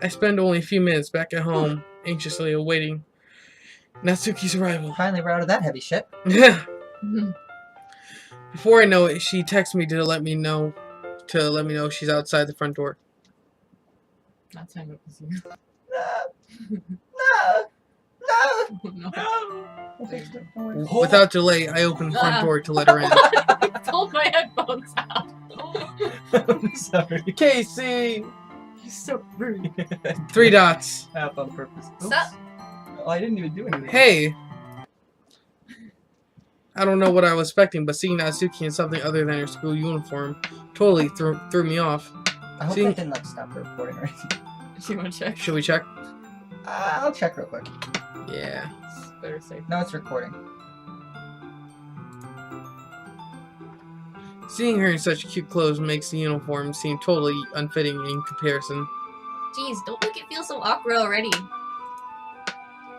I spend only a few minutes back at home, anxiously awaiting Natsuki's arrival. Finally, we're out of that heavy ship. Before I know it, she texts me to let me know she's outside the front door. That's hang up with you. No. Without delay, I open the front door to let her in. I pulled my headphones out. I'm sorry. Casey! You're so rude. 3 dots. Half on purpose. Oops. Sup? Oh, I didn't even do anything. Hey! I don't know what I was expecting, but seeing Natsuki in something other than her school uniform totally threw me off. I hope seeing... that didn't stop the recording or anything. Do you want to check? Should we check? I'll check real quick. Yeah. It's better safe. No, it's recording. Seeing her in such cute clothes makes the uniform seem totally unfitting in comparison. Jeez, don't make it feel so awkward already.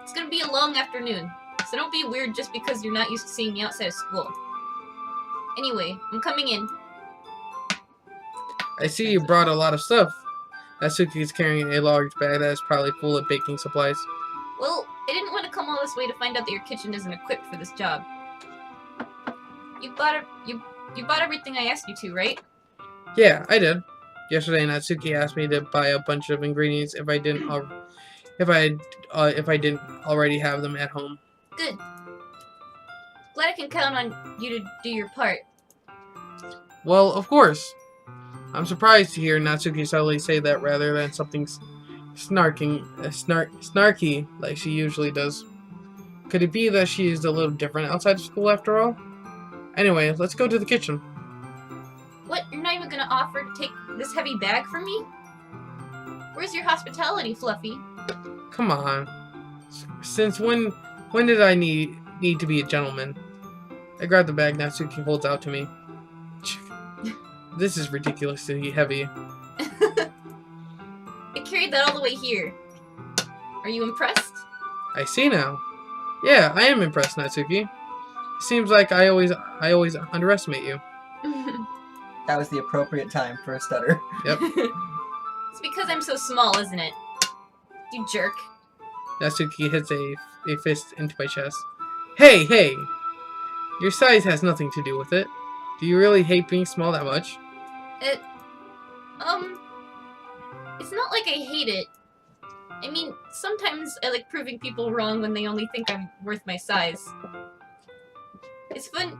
It's gonna be a long afternoon, so don't be weird just because you're not used to seeing me outside of school. Anyway, I'm coming in. I see you brought a lot of stuff. Natsuki is carrying a large bag that is probably full of baking supplies. Well, I didn't want to come all this way to find out that your kitchen isn't equipped for this job. You bought everything I asked you to, right? Yeah, I did. Yesterday, Natsuki asked me to buy a bunch of ingredients if I didn't already have them at home. Good. Glad I can count on you to do your part. Well, of course. I'm surprised to hear Natsuki suddenly say that rather than something snarky like she usually does. Could it be that she is a little different outside of school after all? Anyway, let's go to the kitchen. What? You're not even gonna offer to take this heavy bag from me? Where's your hospitality, Fluffy? Come on. Since when did I need to be a gentleman? I grab the bag Natsuki holds out to me. This is ridiculously heavy. I carried that all the way here. Are you impressed? I see now. Yeah, I am impressed, Natsuki. It seems like I always underestimate you. That was the appropriate time for a stutter. Yep. It's because I'm so small, isn't it? You jerk. Natsuki hits a fist into my chest. Hey! Your size has nothing to do with it. Do you really hate being small that much? It's not like I hate it. I mean, sometimes I like proving people wrong when they only think I'm worth my size. It's fun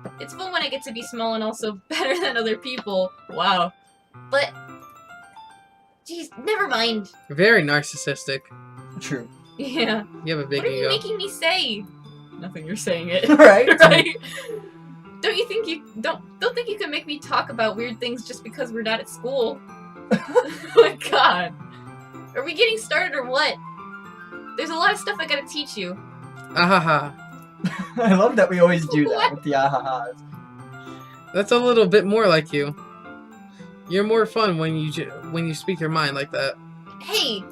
when I get to be small and also better than other people. Wow. But, geez, never mind. Very narcissistic. True. Yeah. You have a big What are you ego. making me say? Nothing, you're saying it. Right? Right? Don't you think you don't think you can make me talk about weird things just because we're not at school? Oh my god. Are we getting started or what? There's a lot of stuff I gotta teach you. Ahaha. I love that we always do that What? with the ahahas. That's a little bit more like you. You're more fun when you speak your mind like that. Hey!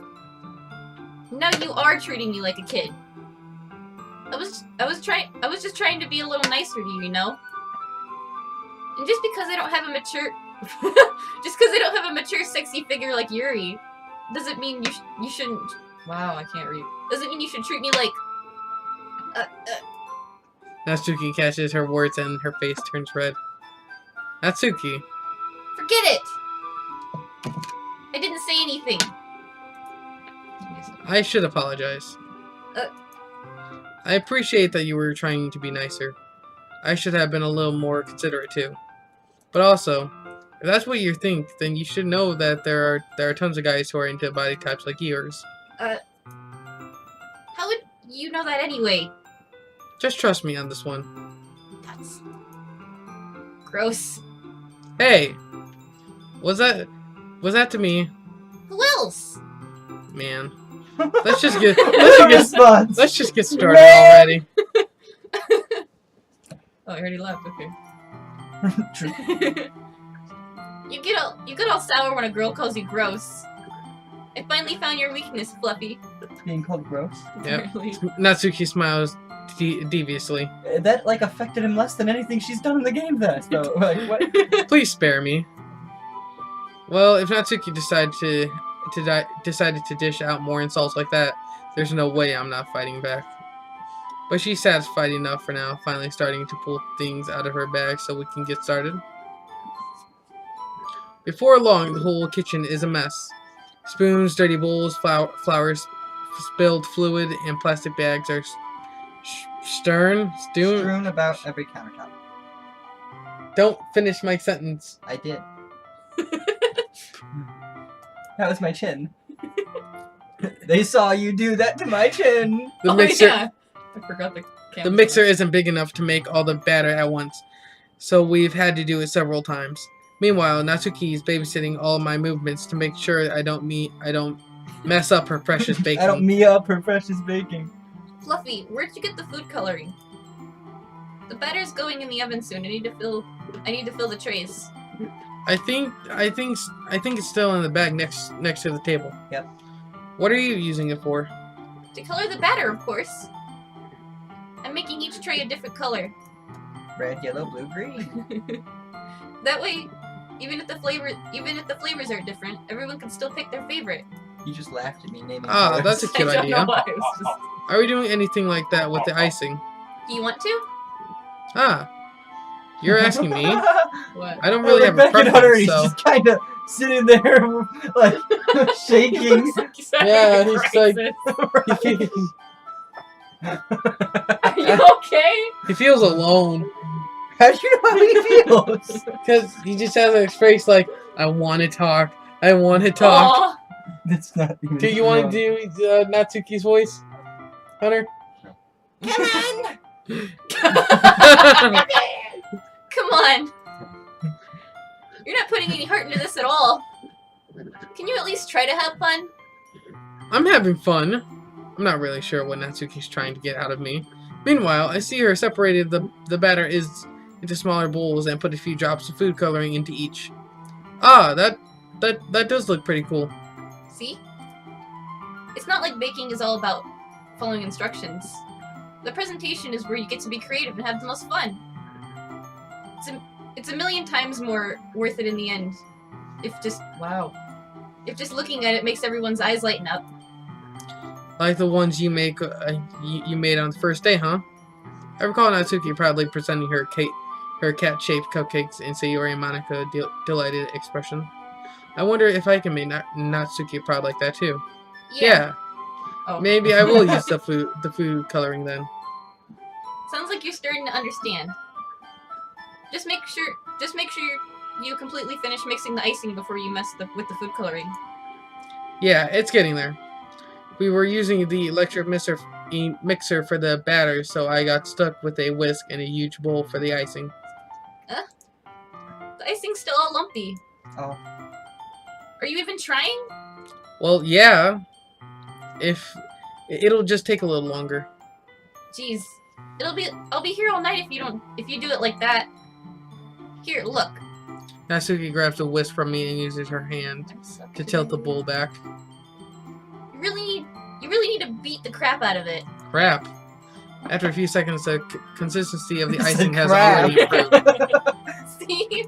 Now you are treating me like a kid. I was just trying to be a little nicer to you, you know? And just because I don't have a mature sexy figure like Yuri, doesn't mean you shouldn't. Wow, I can't read. Doesn't mean you should treat me like. Natsuki catches her words and her face turns red. Natsuki. Forget it! I didn't say anything. I should apologize. I appreciate that you were trying to be nicer. I should have been a little more considerate too. But also, if that's what you think, then you should know that there are tons of guys who are into body types like yours. How would you know that anyway? Just trust me on this one. That's gross. Hey! Was that to me? Who else? Man. Let's just get started Man! already. Oh, I already left, okay. True. You get all sour when a girl calls you gross. I finally found your weakness, Fluffy. Being called gross. Yep. Apparently. Natsuki smiles deviously. That, like, affected him less than anything she's done in the game then. So, like, what? Please spare me. Well, if Natsuki decided to dish out more insults like that, there's no way I'm not fighting back. But she's satisfied enough for now, finally starting to pull things out of her bag so we can get started. Before long, the whole kitchen is a mess. Spoons, dirty bowls, flowers, spilled fluid, and plastic bags are strewn about every countertop. Don't finish my sentence. I did. That was my chin. They saw you do that to my chin. The mixer. Yeah. I forgot the camera. The mixer isn't big enough to make all the batter at once, so we've had to do it several times. Meanwhile, Natsuki is babysitting all my movements to make sure I don't mess up her precious baking. I don't me up her precious baking. Fluffy, where'd you get the food coloring? The batter's going in the oven soon. I need to fill the trays. I think it's still in the bag next to the table. Yep. What are you using it for? To color the batter, of course. I'm making each tray a different color. Red, yellow, blue, green. That way, even if the flavors are different, everyone can still pick their favorite. You just laughed at me naming Ah, colors. that's a cute I don't idea. know why. It was just... Are we doing anything like that with the icing? Do you want to? Ah, you're asking me. What? I don't really have a back at Hunter, preference, he's so. just kind of sitting there, like, shaking. Yeah, he's like- Crisis. Are you okay? He feels alone. How do you know how he feels? Because he just has a face like, I want to talk. I want to talk. Aw. That's not even Do you want to do Natsuki's voice, Hunter? Come Come on. You're not putting any heart into this at all. Can you at least try to have fun? I'm having fun. I'm not really sure what Natsuki's trying to get out of me. Meanwhile, I see her separated the batter into smaller bowls and put a few drops of food coloring into each. Ah, that does look pretty cool. See? It's not like baking is all about following instructions. The presentation is where you get to be creative and have the most fun. It's a million times more worth it in the end. If just looking at it makes everyone's eyes lighten up. Like the ones you made on the first day, huh? I recall Natsuki proudly presenting her cat-shaped cupcakes and Sayori and Monica delighted expression. I wonder if I can make Natsuki proud like that too. Yeah. Oh. Maybe I will use the food coloring then. Sounds like you're starting to understand. Just make sure you completely finish mixing the icing before you mess with the food coloring. Yeah, it's getting there. We were using the electric mixer for the batter, so I got stuck with a whisk and a huge bowl for the icing. The icing's still all lumpy. Oh. Are you even trying? Well, yeah. It'll just take a little longer. Jeez. I'll be here all night if you do it like that. Here, look. Natsuki grabs a whisk from me and uses her hand to tilt the bowl back. You really need to beat the crap out of it. Crap. After a few seconds, the consistency of the It's icing a has crap. already improved. See?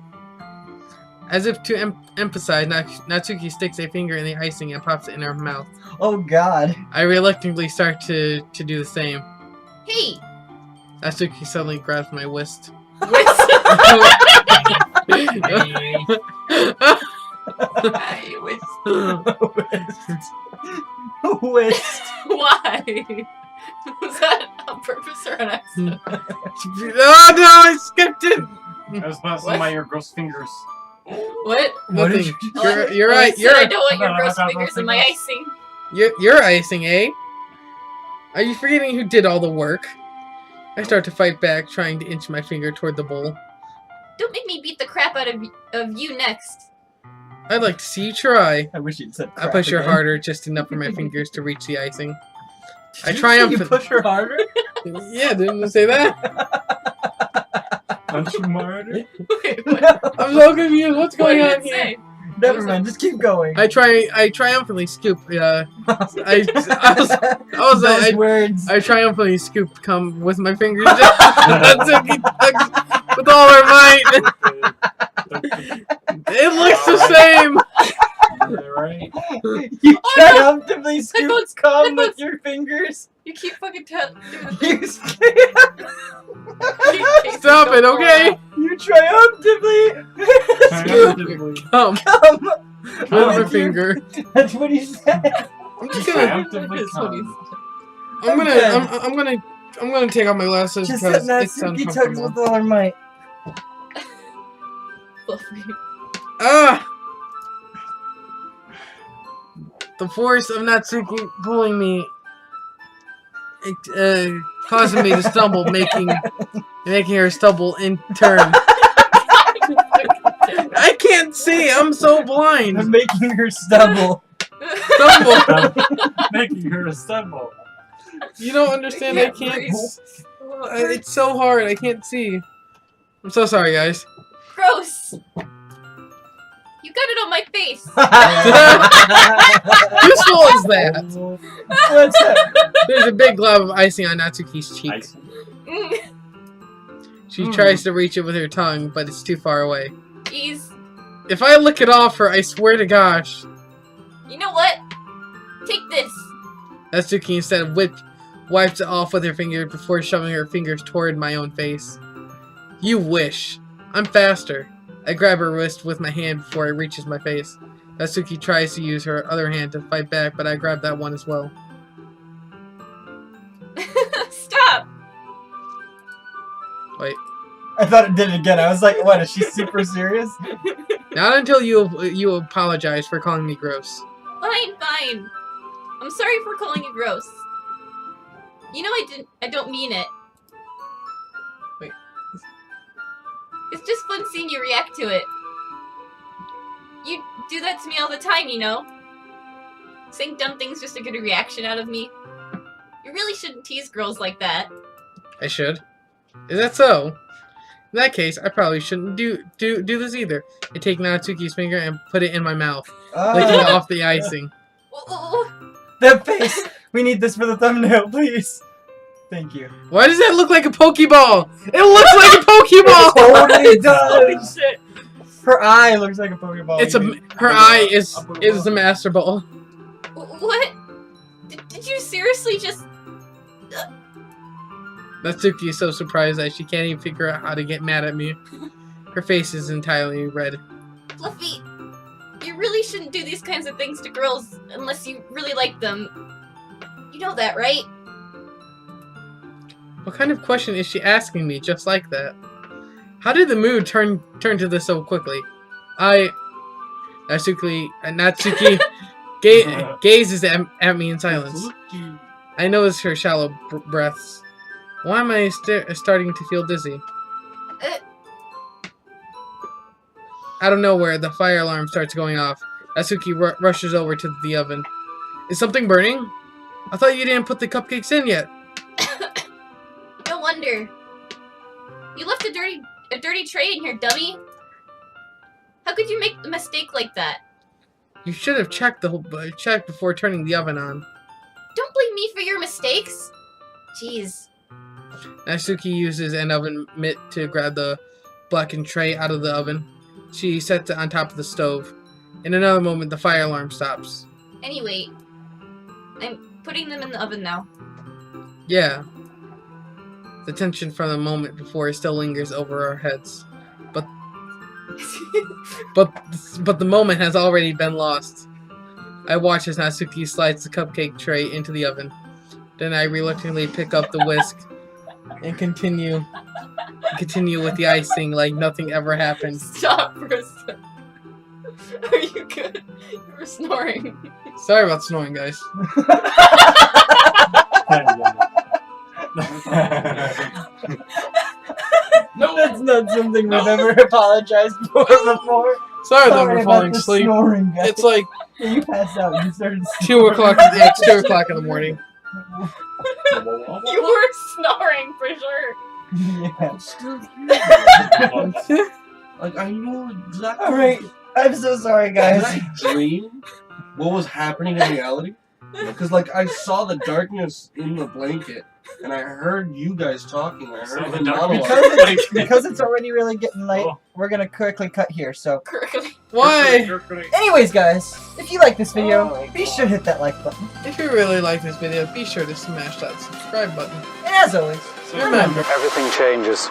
As if to emphasize, Natsuki sticks a finger in the icing and pops it in her mouth. Oh god. I reluctantly start to do the same. Hey! Natsuki suddenly grabs my whisk. Whist. Why? Was that on purpose or an accident? Oh no, I skipped it! I was passing by your gross fingers. What? What Nothing. did you You're I right. said I You're don't want your No, gross I got fingers those in my fingers. icing. you're icing, eh? Are you forgetting who did all the work? I start to fight back, trying to inch my finger toward the bowl. Don't make me beat the crap out of you next. I'd like to see you try. I wish you'd said I crap push her again. harder, just enough for my fingers to reach the icing. I Did you triumph. say you push her harder? Yeah, didn't I say that? Punch you harder? Wait, what? I'm so confused. What's What going did on it here? say? Never mind, just keep going. I triumphantly scoop. I was Those like, words. I triumphantly scoop cum with my fingers with all her might. It looks the same. Right? You triumphantly scoop Headphones, cum with headphones. your fingers. You keep fucking doing the You, Stop it, okay? you triumphantly Triumphantly. Come cum with your finger. That's what he said. I'm just gonna. Triumphantly come. I'm gonna take off my glasses Just because that it's Natsuki tugs uncomfortable. with all her might. Fluffy. Ah! The force of Natsuki pulling me, causing me to stumble, making her stumble in turn. I can't see. I'm so I'm blind. making her stumble. Stumble. Making her assemble. You don't understand. I can't. It's so hard. I can't see. I'm so sorry, guys. Gross! You got it on my face! Useful is that? What's that? There's a big glob of icing on Natsuki's cheek. Ice. She tries to reach it with her tongue, but it's too far away. Jeez. If I lick it off her, I swear to gosh. You know what? Take this. Natsuki instead wipes it off with her finger before shoving her fingers toward my own face. You wish. I'm faster. I grab her wrist with my hand before it reaches my face. Natsuki tries to use her other hand to fight back, but I grab that one as well. Stop! Wait. I thought it did it again. I was like, what, is she super serious? Not until you apologize for calling me gross. Fine, fine. I'm sorry for calling you gross. You know I don't mean it. Wait. It's just fun seeing you react to it. You do that to me all the time, you know? Saying dumb things just to get a reaction out of me. You really shouldn't tease girls like that. I should. Is that so? In that case, I probably shouldn't do this either. I take Natsuki's finger and put it in my mouth, licking off the icing. Ooh. That face! We need this for the thumbnail, please. Thank you. Why does that look like a Pokeball? It looks like a Pokeball! Totally Holy does! shit. Her eye looks like a Pokeball. It's her eye is the Master Ball. What? Did you seriously just... Natsuki is so surprised that she can't even figure out how to get mad at me. Her face is entirely red. Fluffy, you really shouldn't do these kinds of things to girls unless you really like them. You know that, right? What kind of question is she asking me just like that? How did the mood turn to this so quickly? Natsuki gazes at me in silence. I notice her shallow breaths. Why am I starting to feel dizzy? Out of nowhere, the fire alarm starts going off. Natsuki rushes over to the oven. Is something burning? I thought you didn't put the cupcakes in yet. No wonder. You left a dirty tray in here, dummy. How could you make a mistake like that? You should have checked before turning the oven on. Don't blame me for your mistakes. Jeez. Natsuki uses an oven mitt to grab the blackened tray out of the oven. She sets it on top of the stove. In another moment, the fire alarm stops. Anyway, I'm putting them in the oven now. Yeah. The tension from the moment before still lingers over our heads. But the moment has already been lost. I watch as Natsuki slides the cupcake tray into the oven. Then I reluctantly pick up the whisk and continue with the icing like nothing ever happened. Stop for a second. Are you good? You were snoring. Sorry about snoring, guys. No, that's not something we've ever apologized for before. Sorry that we're about falling the asleep. Snoring, guys. It's like Yeah, you passed out. You started 2 o'clock. Yeah, it's 2 o'clock in the morning. You were snoring for sure. Yeah. Like, I know exactly. All right. I'm so sorry, Did guys. I dream what was happening in reality? Because, like, I saw the darkness in the blanket, and I heard you guys talking. I Saw heard the him darkness. monologue. Because it's already really getting late, Oh. we're gonna quickly cut here. So, Correctly. Why? anyways, guys, if you like this video, Oh, be sure to hit that like button. If you really like this video, be sure to smash that subscribe button. And as always, Remember, Everything changes